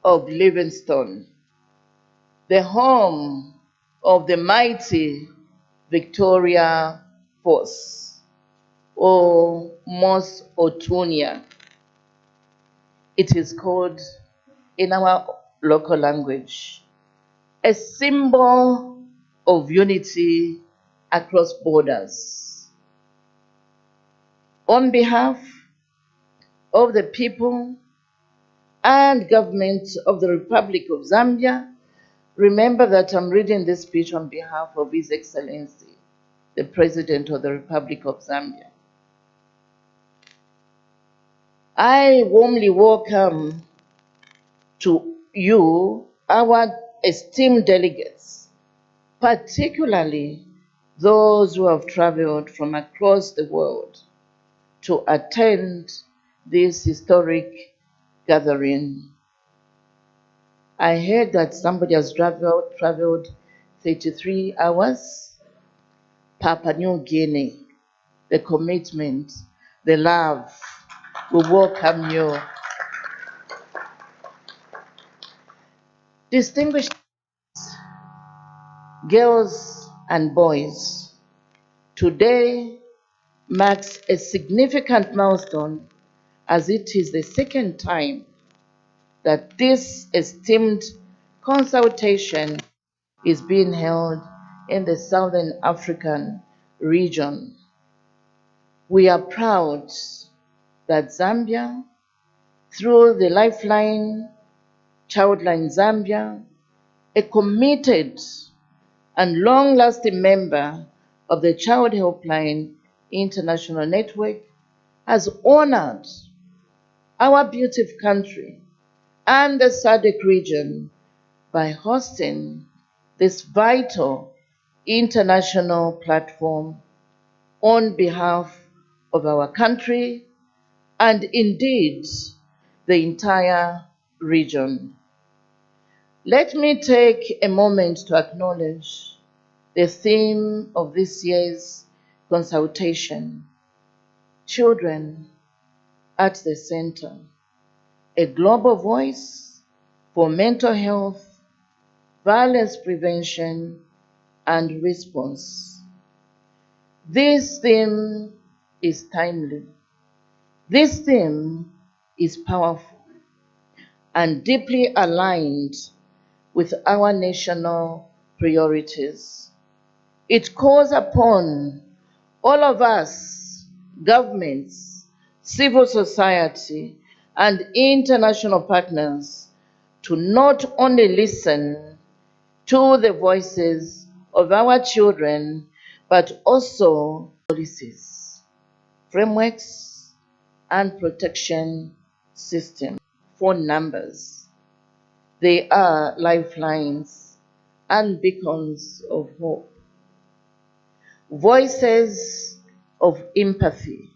of Livingstone, the home of the mighty Victoria Force, or Mos Otunia. It is called in our local language a symbol of unity across borders. On behalf of the people and government of the Republic of Zambia, remember that I'm reading this speech on behalf of His Excellency, the President of the Republic of Zambia. I warmly welcome to you, our esteemed delegates, particularly those who have traveled from across the world to attend this historic gathering. I heard that somebody has traveled 33 hours. Papua New Guinea, the commitment, the love. We welcome you. Distinguished girls and boys, today marks a significant milestone as it is the second time that this esteemed consultation is being held in the Southern African region. We are proud that Zambia, through the Lifeline, Childline Zambia, a committed and long-lasting member of the Child Helpline International Network, has honored our beautiful country and the SADC region by hosting this vital international platform on behalf of our country and indeed the entire region. Let me take a moment to acknowledge the theme of this year's consultation: children at the center, a global voice for mental health, violence prevention, and response. This theme is timely. This theme is powerful and deeply aligned with our national priorities. It calls upon all of us, governments, civil society, and international partners to not only listen to the voices of our children, but also policies, frameworks, and protection systems. Phone numbers. They are lifelines and beacons of hope. Voices of empathy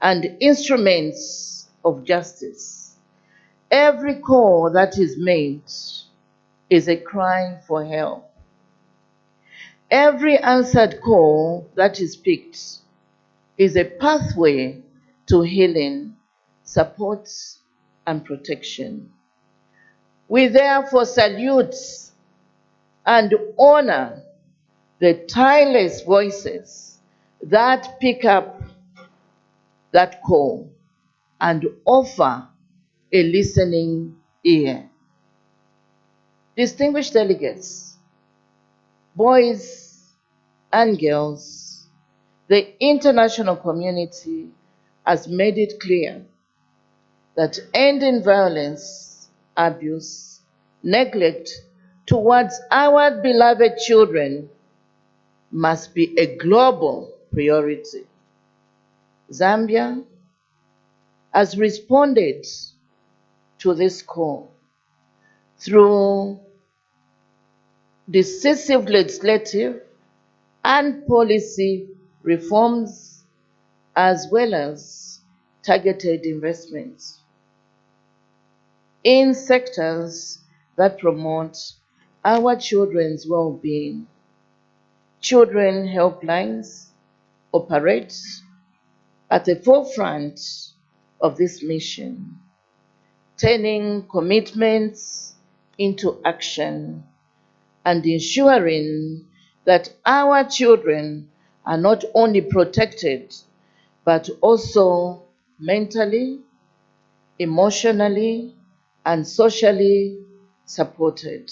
and instruments of justice. Every call that is made is a cry for help. Every answered call that is picked is a pathway to healing, support, and protection. We therefore salute and honor the tireless voices that pick up that call and offer a listening ear. Distinguished delegates, boys and girls, the international community has made it clear that ending violence, abuse, neglect towards our beloved children must be a global priority. Zambia has responded to this call through decisive legislative and policy reforms, as well as targeted investments in sectors that promote our children's well-being. Children helplines operate at the forefront of this mission, turning commitments into action, and ensuring that our children are not only protected, but also mentally, emotionally, and socially supported.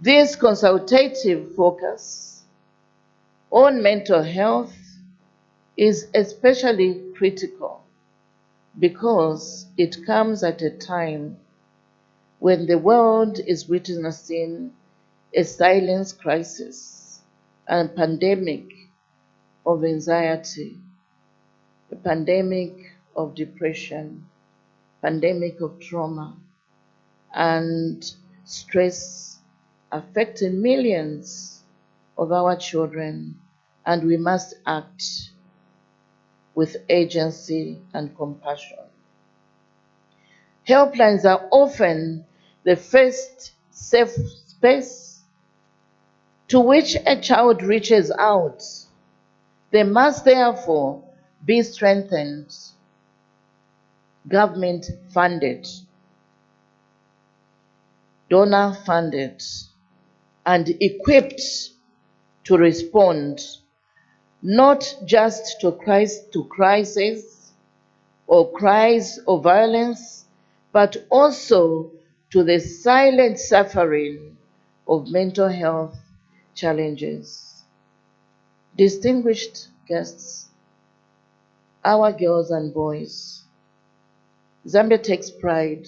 This consultative focus on mental health is especially critical because it comes at a time when the world is witnessing a silent crisis and pandemic of anxiety, a pandemic of depression, pandemic of trauma, and stress affecting millions of our children, and we must act with agency and compassion. Helplines are often the first safe space to which a child reaches out. They must therefore be strengthened, government funded, donor funded, and equipped to respond not just to crises or cries of violence, but also to the silent suffering of mental health challenges. Distinguished guests, our girls and boys, Zambia takes pride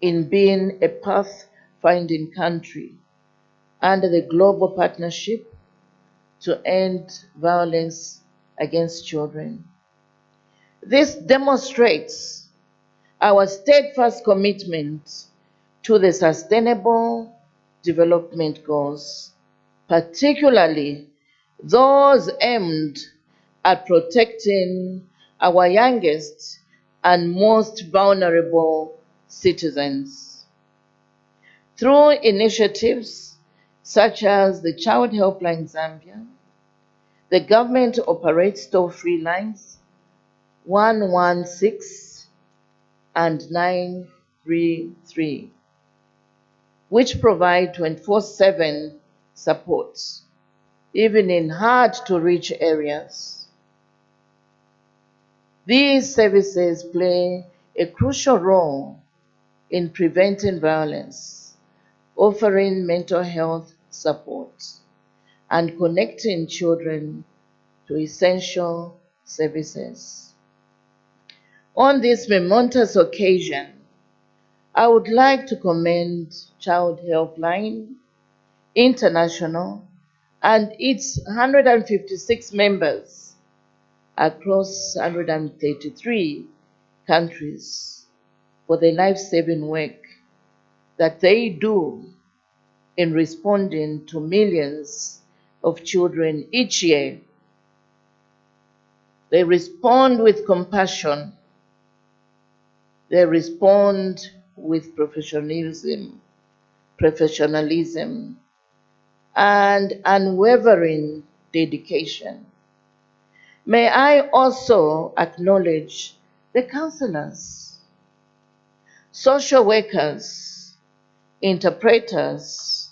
in being a path-finding country under the global partnership to end violence against children. This demonstrates our steadfast commitment to the Sustainable Development Goals, particularly those aimed at protecting our youngest and most vulnerable citizens. Through initiatives such as the Child Helpline Zambia, the government operates toll-free lines 116 and 933, which provide 24/7 support, even in hard-to-reach areas. These services play a crucial role in preventing violence, offering mental health support, and connecting children to essential services. On this momentous occasion, I would like to commend Child Helpline International and its 156 members across 133 countries for the life-saving work that they do in responding to millions of children each year. They respond with compassion. They respond with professionalism, and unwavering dedication. May I also acknowledge the counselors, social workers, interpreters,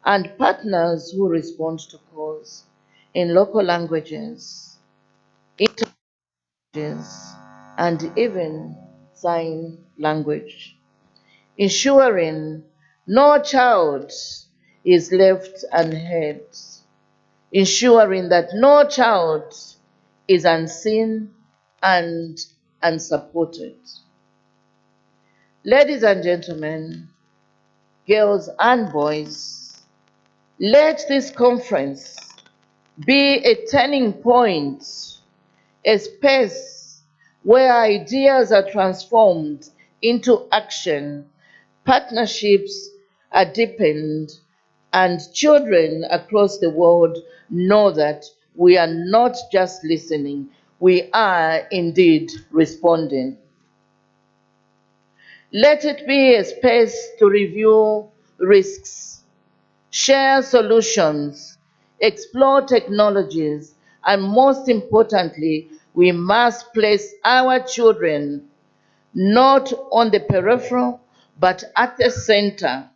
and partners who respond to calls in local languages, and even sign language, ensuring no child is left unheard, ensuring that no child is unseen and unsupported. Ladies and gentlemen, girls and boys, let this conference be a turning point, a space where ideas are transformed into action, partnerships are deepened, and children across the world know that we are not just listening, we are indeed responding. Let it be a space to review risks, share solutions, explore technologies, and most importantly, we must place our children not on the peripheral, but at the center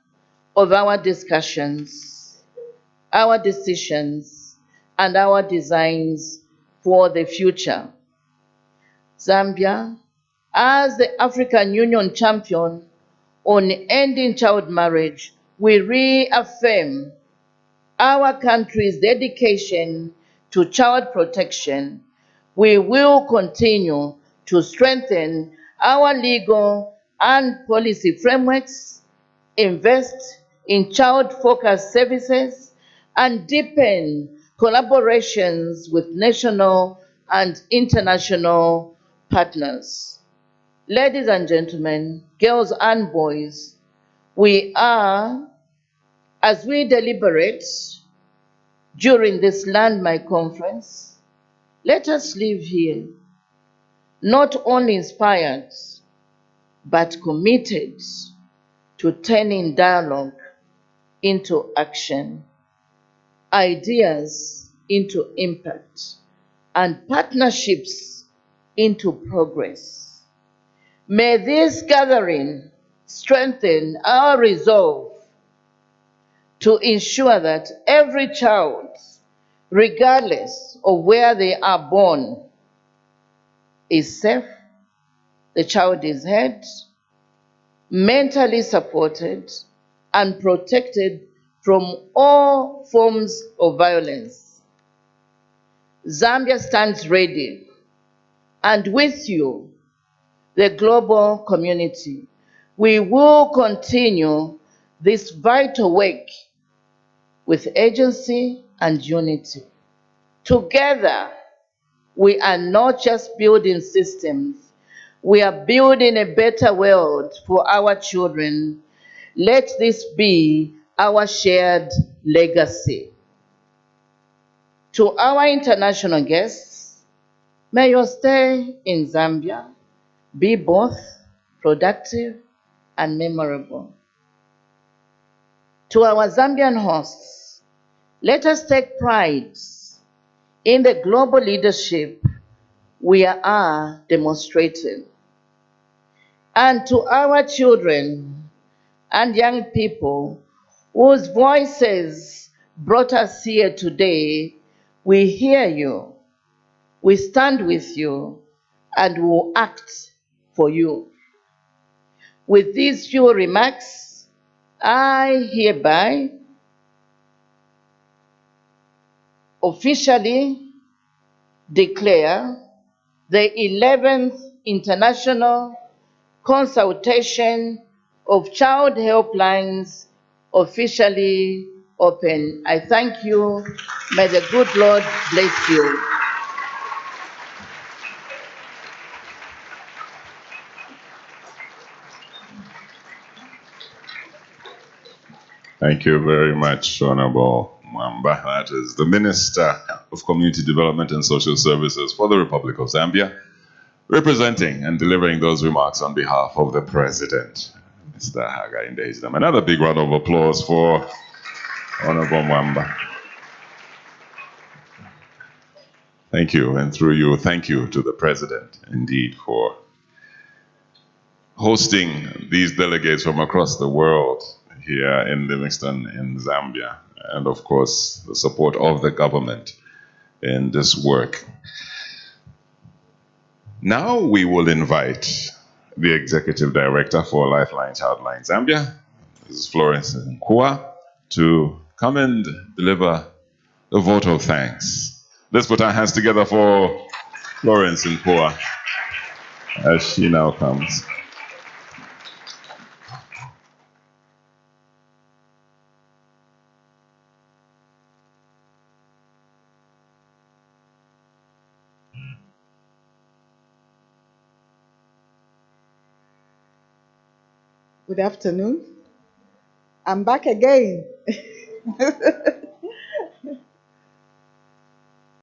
of our discussions, our decisions, and our designs for the future. Zambia, as the African Union champion on ending child marriage, we reaffirm our country's dedication to child protection. We will continue to strengthen our legal and policy frameworks, invest in child-focused services, and deepen collaborations with national and international partners. Ladies and gentlemen, girls and boys, as we deliberate during this landmark conference, let us leave here not only inspired, but committed to turning dialogue into action, ideas into impact, and partnerships into progress. May this gathering strengthen our resolve to ensure that every child, regardless of where they are born, is safe, the child is heard, mentally supported, and protected from all forms of violence. Zambia stands ready, and with you, the global community, we will continue this vital work with agency and unity. Together, we are not just building systems, we are building a better world for our children. Let this be our shared legacy. To our international guests, may your stay in Zambia be both productive and memorable. To our Zambian hosts, let us take pride in the global leadership we are demonstrating. And to our children and young people whose voices brought us here today, we hear you, we stand with you, and will act for you. With these few remarks, I hereby officially declare the 11th International Consultation of Child Helplines officially open. I thank you. May the good Lord bless you. Thank you very much, Honorable Mwamba. That is the Minister of Community Development and Social Services for the Republic of Zambia, representing and delivering those remarks on behalf of the President, Mr. Hakainde Hichilema. Another big round of applause for Honorable Mwamba. Thank you, and through you, thank you to the President, indeed, for hosting these delegates from across the world here in Livingstone, in Zambia, and of course, the support of the government in this work. Now we will invite the Executive Director for Lifeline Childline Zambia, Mrs. Florence Nkua, to come and deliver the vote of thanks. Let's put our hands together for Florence Nkua as she now comes. Good afternoon. I'm back again.